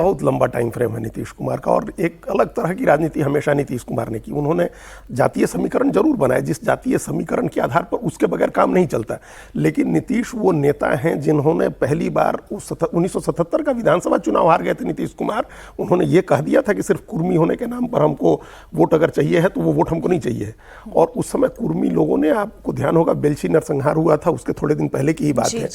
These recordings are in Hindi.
बहुत लंबा टाइम फ्रेम है नीतीश कुमार का, और एक अलग तरह की राजनीति हमेशा नीतीश कुमार ने की। उन्होंने जातीय समीकरण जरूर बनाए, जिस जातीय समीकरण के आधार पर उसके बगैर काम नहीं चलता, लेकिन नीतीश वो नेता हैं जिन्होंने पहली बार 1977 का विधानसभा चुनाव हार गए थे नीतीश कुमार। उन्होंने ये कह दिया था कि सिर्फ कुर्मी होने के नाम पर हमको वोट अगर चाहिए है तो वो वोट हमको नहीं चाहिए। और उस समय कुर्मी लोगों ने, आपको ध्यान होगा बेलछी नरसंहार हुआ था, उसके थोड़े दिन पहले की ही बात है,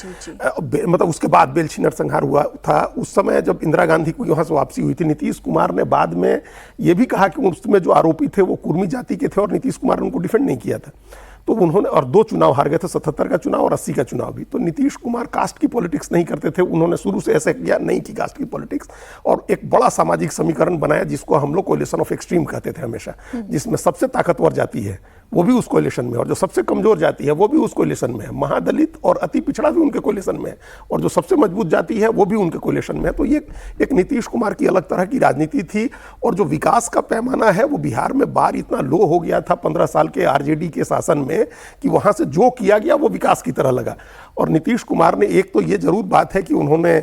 मतलब उसके बाद बेलछी नरसंहार हुआ था। उस समय जब इंदिरा गांधी को यहाँ से वापसी हुई थी, नीतीश कुमार ने बाद में ये भी कहा कि उसमें जो आरोपी थे वो कुर्मी जाति के थे, और नीतीश कुमार ने उनको डिफेंड नहीं किया था। तो उन्होंने, और 2 चुनाव हार गए थे, 77 का चुनाव और 80 का चुनाव भी। तो नीतीश कुमार कास्ट की पॉलिटिक्स नहीं करते थे, उन्होंने शुरू से ऐसे किया नहीं की कास्ट की पॉलिटिक्स, और एक बड़ा सामाजिक समीकरण बनाया जिसको हम लोग कोलिशन ऑफ एक्सट्रीम कहते थे हमेशा, जिसमें सबसे ताकतवर जाति है वो भी उस कोलिशन में, और जो सबसे कमजोर जाति है वो भी उस कोलिशन में है, महादलित और अति पिछड़ा भी उनके कोलिशन में है, और जो सबसे मजबूत जाति है वो भी उनके कोलिशन में है। तो ये एक नीतीश कुमार की अलग तरह की राजनीति थी। और जो विकास का पैमाना है वो बिहार में बार इतना लो हो गया था 15 साल के आरजेडी के शासन में कि वहां से जो किया गया वो विकास की तरह लगा। और नीतीश कुमार ने, एक तो ये जरूर बात है कि उन्होंने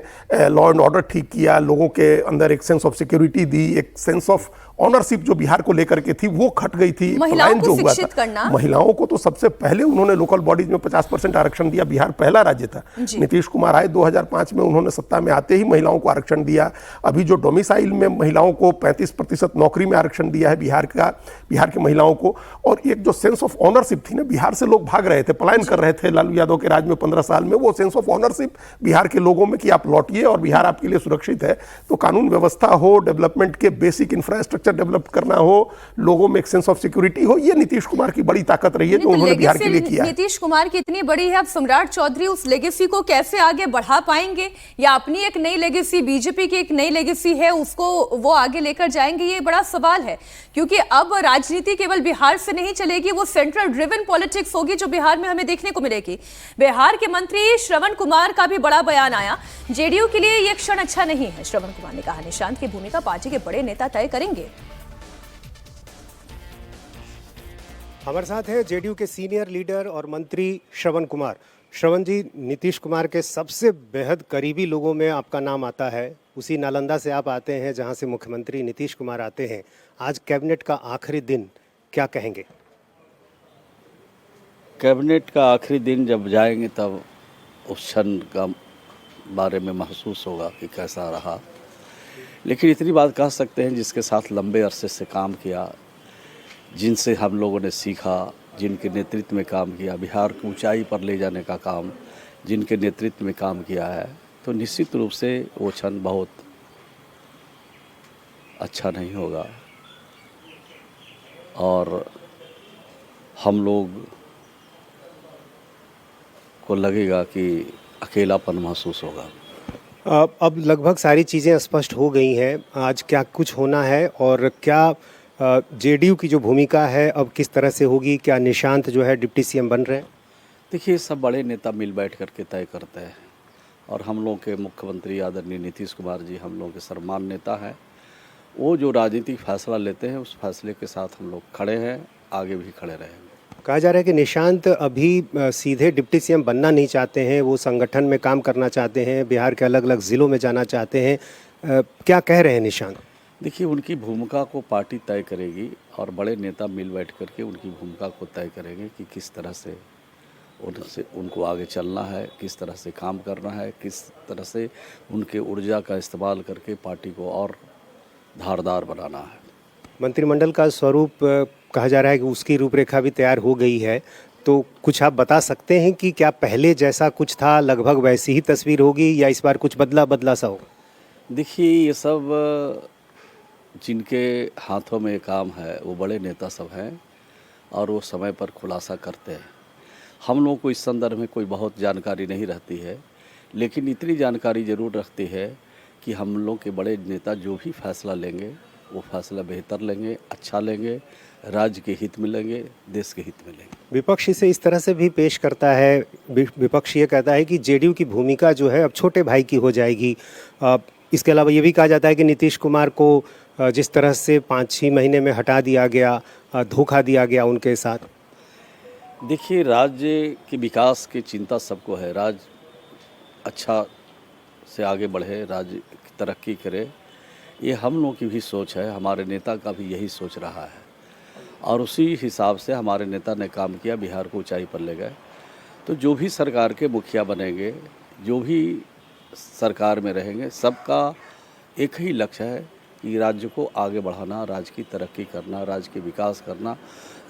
लॉ एंड ऑर्डर ठीक किया, लोगों के अंदर एक सेंस ऑफ सिक्योरिटी दी, एक सेंस ऑफ ऑनरशिप जो बिहार को लेकर के थी वो खट गई थी। महिलाओं को जो हुआ शिक्षित करना, महिलाओं को तो सबसे पहले उन्होंने लोकल बॉडीज में 50% आरक्षण दिया, बिहार पहला राज्य था। नीतीश कुमार आए 2005 में, उन्होंने सत्ता में आते ही महिलाओं को आरक्षण दिया। अभी जो डोमिसाइल में महिलाओं को 35% नौकरी में आरक्षण दिया है बिहार की महिलाओं को। और एक जो सेंस ऑफ ऑनरशिप थी ना, बिहार से लोग भाग रहे थे, पलायन कर रहे थे लालू यादव के राज में 15 साल में, वो सेंस ऑफ ऑनरशिप बिहार के लोगों में कि आप लौटिए और बिहार आपके लिए सुरक्षित है। तो कानून व्यवस्था हो, डेवलपमेंट के बेसिक इंफ्रास्ट्रक्चर डेवलप करना हो, लोगों में एक सेंस ऑफ सिक्योरिटी हो, ये नीतीश कुमार की बड़ी ताकत रही है जो उन्होंने बिहार के लिए किया। नीतीश कुमार की इतनी बड़ी है, अब सम्राट चौधरी उस लेगेसी को कैसे आगे बढ़ा पाएंगे, या अपनी एक नई लेगेसी, बीजेपी की एक नई लेगेसी है उसको वो आगे लेकर जाएंगे, ये बड़ा सवाल है। क्योंकि अब राजनीति केवल बिहार से नहीं चलेगी, वो सेंट्रल ड्रिवन पॉलिटिक्स होगी जो बिहार में हमें देखने को मिलेगी। बिहार के मंत्री श्रवण कुमार का भी बड़ा बयान आया, जेडीयू के लिए यह क्षण अच्छा नहीं है। श्रवण कुमार ने कहा निशांत की भूमिका पार्टी के बड़े नेता तय करेंगे। हमारे साथ है जेडीयू के सीनियर लीडर और मंत्री श्रवण कुमार। श्रवण जी, नीतीश कुमार के सबसे बेहद करीबी लोगों में आपका नाम आता है, उसी नालंदा से आप आते हैं जहां से मुख्यमंत्री नीतीश कुमार आते हैं। आज कैबिनेट का आखिरी दिन, क्या कहेंगे? कैबिनेट का आखिरी दिन जब जाएंगे तब उस क्षण का बारे में महसूस होगा कि कैसा रहा। लेकिन इतनी बात कह सकते हैं, जिसके साथ लंबे अरसे से काम किया, जिनसे हम लोगों ने सीखा, जिनके नेतृत्व में काम किया, बिहार को ऊंचाई पर ले जाने का काम जिनके नेतृत्व में काम किया है, तो निश्चित रूप से वो क्षण बहुत अच्छा नहीं होगा और हम लोग को लगेगा कि अकेलापन महसूस होगा। अब लगभग सारी चीज़ें स्पष्ट हो गई हैं। आज क्या कुछ होना है और क्या जेडीयू की जो भूमिका है अब किस तरह से होगी? क्या निशांत जो है डिप्टी सीएम बन रहे हैं? देखिए, सब बड़े नेता मिल बैठ करके तय करते हैं और हम लोग के मुख्यमंत्री आदरणीय नीतीश कुमार जी हम लोग के सर्वमान्य नेता हैं। वो जो राजनीतिक फैसला लेते हैं उस फैसले के साथ हम लोग खड़े हैं, आगे भी खड़े रहेंगे। कहा जा रहा है कि निशांत अभी सीधे डिप्टी सीएम बनना नहीं चाहते हैं, वो संगठन में काम करना चाहते हैं, बिहार के अलग अलग ज़िलों में जाना चाहते हैं। क्या कह रहे हैं निशांत? देखिए, उनकी भूमिका को पार्टी तय करेगी और बड़े नेता मिल बैठ करके उनकी भूमिका को तय करेंगे कि किस तरह से उनको आगे चलना है, किस तरह से काम करना है, किस तरह से उनके ऊर्जा का इस्तेमाल करके पार्टी को और धारदार बनाना है। मंत्रिमंडल का स्वरूप कहा जा रहा है कि उसकी रूपरेखा भी तैयार हो गई है, तो कुछ आप बता सकते हैं कि क्या पहले जैसा कुछ था लगभग वैसी ही तस्वीर होगी या इस बार कुछ बदला सा होगा? देखिए, ये सब जिनके हाथों में काम है वो बड़े नेता सब हैं और वो समय पर खुलासा करते हैं। हम लोगों को इस संदर्भ में कोई बहुत जानकारी नहीं रहती है, लेकिन इतनी जानकारी ज़रूर रखती है कि हम लोग के बड़े नेता जो भी फैसला लेंगे वो फैसला बेहतर लेंगे, अच्छा लेंगे, राज्य के हित में लेंगे, देश के हित में लेंगे। विपक्ष इसे इस तरह से भी पेश करता है, विपक्ष ये कहता है कि जेडीयू की भूमिका जो है अब छोटे भाई की हो जाएगी। इसके अलावा ये भी कहा जाता है कि नीतीश कुमार को जिस तरह से 5-6 महीने में हटा दिया गया, धोखा दिया गया उनके साथ। देखिए, राज्य के विकास की चिंता सबको है, राज्य अच्छा से आगे बढ़े, राज्य तरक्की करे, ये हम लोग की भी सोच है, हमारे नेता का भी यही सोच रहा है और उसी हिसाब से हमारे नेता ने काम किया, बिहार को ऊंचाई पर ले गए। तो जो भी सरकार के मुखिया बनेंगे, जो भी सरकार में रहेंगे, सबका एक ही लक्ष्य है कि राज्य को आगे बढ़ाना, राज्य की तरक्की करना, राज्य के विकास करना,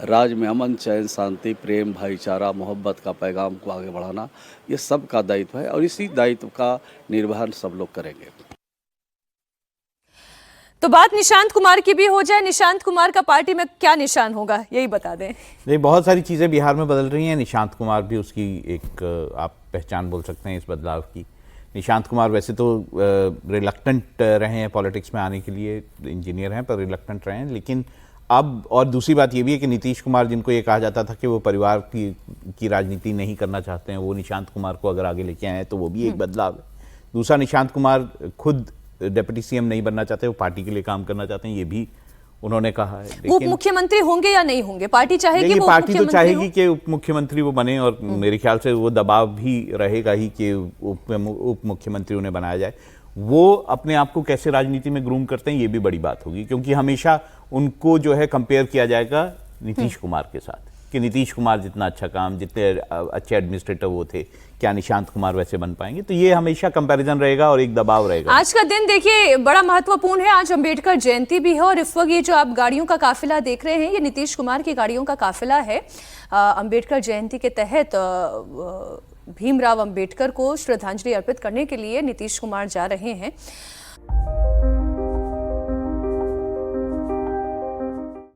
राज्य में अमन, चैन, शांति, प्रेम, भाईचारा, मोहब्बत का पैगाम को आगे बढ़ाना, ये सब का दायित्व है और इसी दायित्व का निर्वहन सब लोग करेंगे। तो बात निशांत कुमार की भी हो जाए, निशांत कुमार का पार्टी में क्या निशान होगा, यही बता दें। नहीं, बहुत सारी चीज़ें बिहार में बदल रही हैं। निशांत कुमार भी उसकी एक आप पहचान बोल सकते हैं इस बदलाव की। निशांत कुमार वैसे तो रिलक्टेंट रहे हैं पॉलिटिक्स में आने के लिए, इंजीनियर हैं पर रिलक्टेंट रहे हैं, लेकिन अब और दूसरी बात ये भी है कि नीतीश कुमार, जिनको ये कहा जाता था कि वो परिवार की राजनीति नहीं करना चाहते हैं, वो निशांत कुमार को अगर आगे लेके आए हैं तो वो भी एक बदलाव है। दूसरा, निशांत कुमार खुद डिप्टी सीएम नहीं बनना चाहते, वो पार्टी के लिए काम करना चाहते हैं, ये भी उन्होंने कहा है। वो उप मुख्यमंत्री होंगे या नहीं होंगे, पार्टी चाहेगी वो पार्टी तो चाहेगी कि उप मुख्यमंत्री वो बने और मेरे ख्याल से वो दबाव भी रहेगा ही कि उप मुख्यमंत्री उन्हें बनाया जाए। वो अपने आप को कैसे राजनीति में ग्रूम करते हैं ये भी बड़ी बात होगी, क्योंकि हमेशा उनको जो है कंपेयर किया जाएगा नीतीश कुमार के साथ कि नीतीश कुमार जितना अच्छा काम, जितने अच्छे एडमिनिस्ट्रेटर वो थे, क्या निशांत कुमार वैसे बन पाएंगे। तो ये हमेशा कंपैरिजन रहेगा और एक दबाव रहेगा। आज का दिन देखिए बड़ा महत्वपूर्ण है, आज अंबेडकर जयंती भी है और इस वक्त ये जो आप गाड़ियों का काफिला देख रहे हैं, ये नीतीश कुमार की गाड़ियों का काफिला है। अंबेडकर जयंती के तहत भीमराव अंबेडकर को श्रद्धांजलि अर्पित करने के लिए नीतीश कुमार जा रहे हैं।